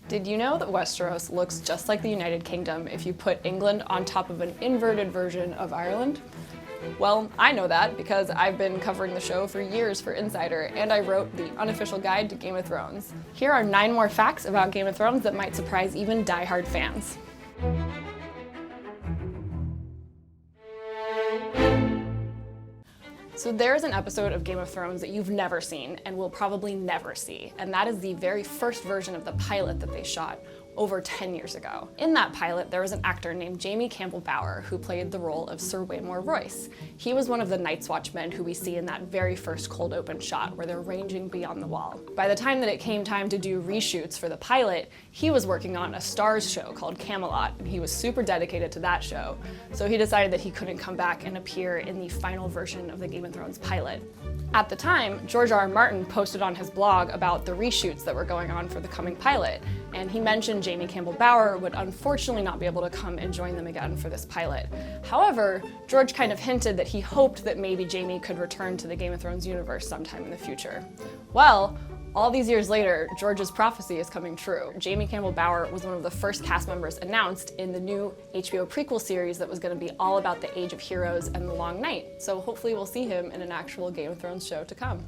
Did you know that Westeros looks just like the United Kingdom if you put England on top of an inverted version of Ireland? Well, I know that because I've been covering the show for years for Insider, and I wrote the unofficial guide to Game of Thrones. Here are 9 more facts about Game of Thrones that might surprise even die-hard fans. So there's an episode of Game of Thrones that you've never seen and will probably never see, and that is the very first version of the pilot that they shot over 10 years ago. In that pilot, there was an actor named Jamie Campbell-Bower who played the role of Sir Waymore Royce. He was one of the Night's Watchmen who we see in that very first cold open shot where they're ranging beyond the wall. By the time that it came time to do reshoots for the pilot, he was working on a Starz show called Camelot, and he was super dedicated to that show. So he decided that he couldn't come back and appear in the final version of the Game of Thrones pilot. At the time, George R.R. Martin posted on his blog about the reshoots that were going on for the coming pilot, and he mentioned Jamie Campbell-Bower would unfortunately not be able to come and join them again for this pilot. However, George kind of hinted that he hoped that maybe Jamie could return to the Game of Thrones universe sometime in the future. Well, all these years later, George's prophecy is coming true. Jamie Campbell-Bower was one of the first cast members announced in the new HBO prequel series that was going to be all about the Age of Heroes and the Long Night, so hopefully we'll see him in an actual Game of Thrones show to come.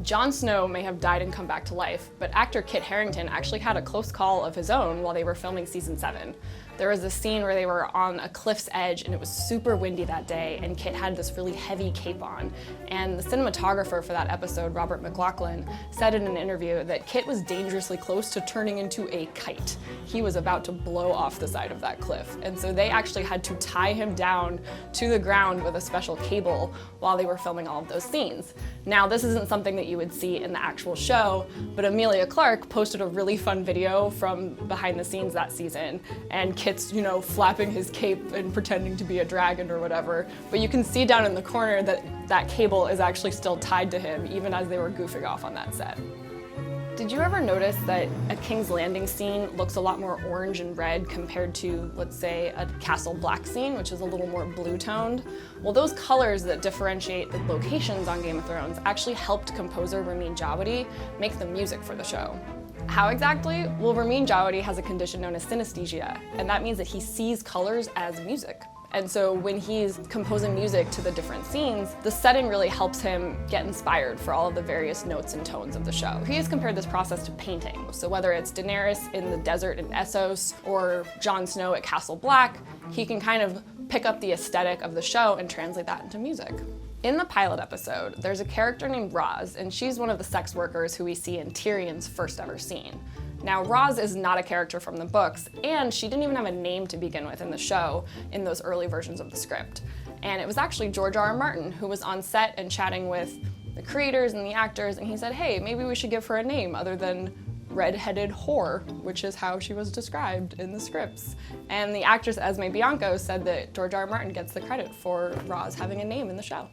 Jon Snow may have died and come back to life, but actor Kit Harington actually had a close call of his own while they were filming season 7. There was a scene where they were on a cliff's edge and it was super windy that day, and Kit had this really heavy cape on. And the cinematographer for that episode, Robert McLaughlin, said in an interview that Kit was dangerously close to turning into a kite. He was about to blow off the side of that cliff. And so they actually had to tie him down to the ground with a special cable while they were filming all of those scenes. Now, this isn't something that you would see in the actual show, but Emilia Clarke posted a really fun video from behind the scenes that season, and Kit's, flapping his cape and pretending to be a dragon or whatever, but you can see down in the corner that that cable is actually still tied to him, even as they were goofing off on that set. Did you ever notice that a King's Landing scene looks a lot more orange and red compared to, let's say, a Castle Black scene, which is a little more blue-toned? Well, those colors that differentiate the locations on Game of Thrones actually helped composer Ramin Djawadi make the music for the show. How exactly? Well, Ramin Djawadi has a condition known as synesthesia, and that means that he sees colors as music. And so when he's composing music to the different scenes, the setting really helps him get inspired for all of the various notes and tones of the show. He has compared this process to painting. So whether it's Daenerys in the desert in Essos or Jon Snow at Castle Black, he can kind of pick up the aesthetic of the show and translate that into music. In the pilot episode, there's a character named Roz, and she's one of the sex workers who we see in Tyrion's first ever scene. Now, Roz is not a character from the books, and she didn't even have a name to begin with in the show in those early versions of the script. And it was actually George R.R. Martin who was on set and chatting with the creators and the actors, and he said, hey, maybe we should give her a name other than red-headed whore, which is how she was described in the scripts. And the actress Esme Bianco said that George R.R. Martin gets the credit for Roz having a name in the show.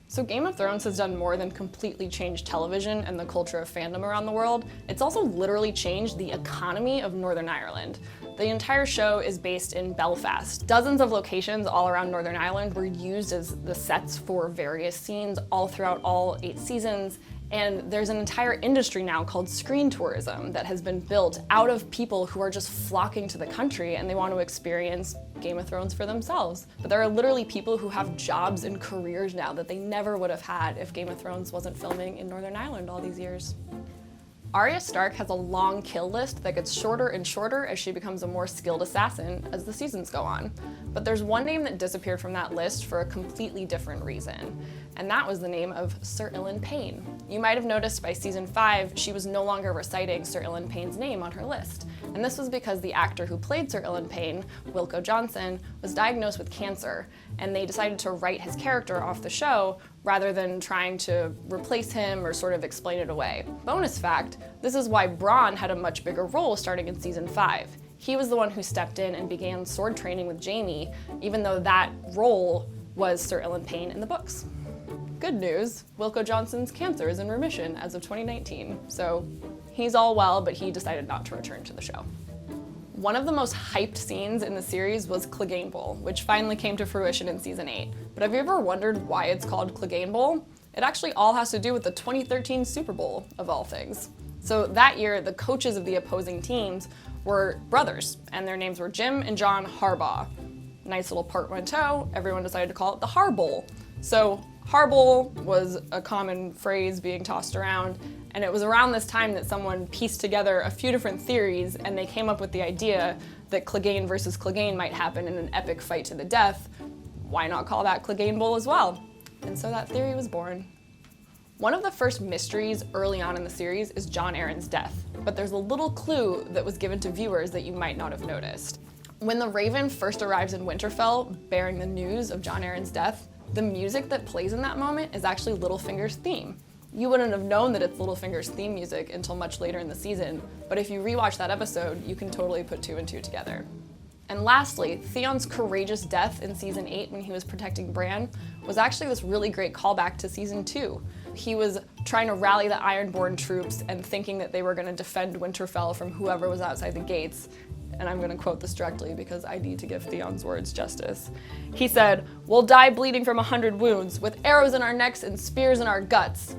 So Game of Thrones has done more than completely change television and the culture of fandom around the world. It's also literally changed the economy of Northern Ireland. The entire show is based in Belfast. Dozens of locations all around Northern Ireland were used as the sets for various scenes all throughout all 8 seasons. And there's an entire industry now called screen tourism that has been built out of people who are just flocking to the country and they want to experience Game of Thrones for themselves. But there are literally people who have jobs and careers now that they never would have had if Game of Thrones wasn't filming in Northern Ireland all these years. Arya Stark has a long kill list that gets shorter and shorter as she becomes a more skilled assassin as the seasons go on. But there's one name that disappeared from that list for a completely different reason, and that was the name of Sir Ilyn Payne. You might have noticed by season 5, she was no longer reciting Sir Ilyn Payne's name on her list. And this was because the actor who played Sir Ilyn Payne, Wilko Johnson, was diagnosed with cancer, and they decided to write his character off the show rather than trying to replace him or sort of explain it away. Bonus fact, this is why Bronn had a much bigger role starting in season 5. He was the one who stepped in and began sword training with Jaime, even though that role was Sir Ilyn Payne in the books. Good news, Wilko Johnson's cancer is in remission as of 2019, so he's all well, but he decided not to return to the show. One of the most hyped scenes in the series was Cleganebowl, which finally came to fruition in season 8. But have you ever wondered why it's called Cleganebowl? It actually all has to do with the 2013 Super Bowl, of all things. So that year, the coaches of the opposing teams were brothers, and their names were Jim and John Harbaugh. Nice little portmanteau, everyone decided to call it the Harbowl. So Harbowl was a common phrase being tossed around, and it was around this time that someone pieced together a few different theories, and they came up with the idea that Clegane versus Clegane might happen in an epic fight to the death. Why not call that Cleganebowl as well? And so that theory was born. One of the first mysteries early on in the series is Jon Arryn's death, but there's a little clue that was given to viewers that you might not have noticed. When the Raven first arrives in Winterfell, bearing the news of Jon Arryn's death, the music that plays in that moment is actually Littlefinger's theme. You wouldn't have known that it's Littlefinger's theme music until much later in the season, but if you rewatch that episode, you can totally put two and two together. And lastly, Theon's courageous death in season 8 when he was protecting Bran was actually this really great callback to season 2. He was trying to rally the Ironborn troops and thinking that they were going to defend Winterfell from whoever was outside the gates. And I'm going to quote this directly because I need to give Theon's words justice. He said, "We'll die bleeding from 100 wounds, with arrows in our necks and spears in our guts."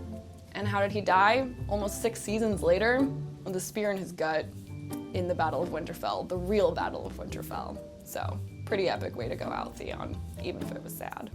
And how did he die? Almost 6 seasons later, with a spear in his gut in the Battle of Winterfell, the real Battle of Winterfell. So, pretty epic way to go out, Theon, even if it was sad.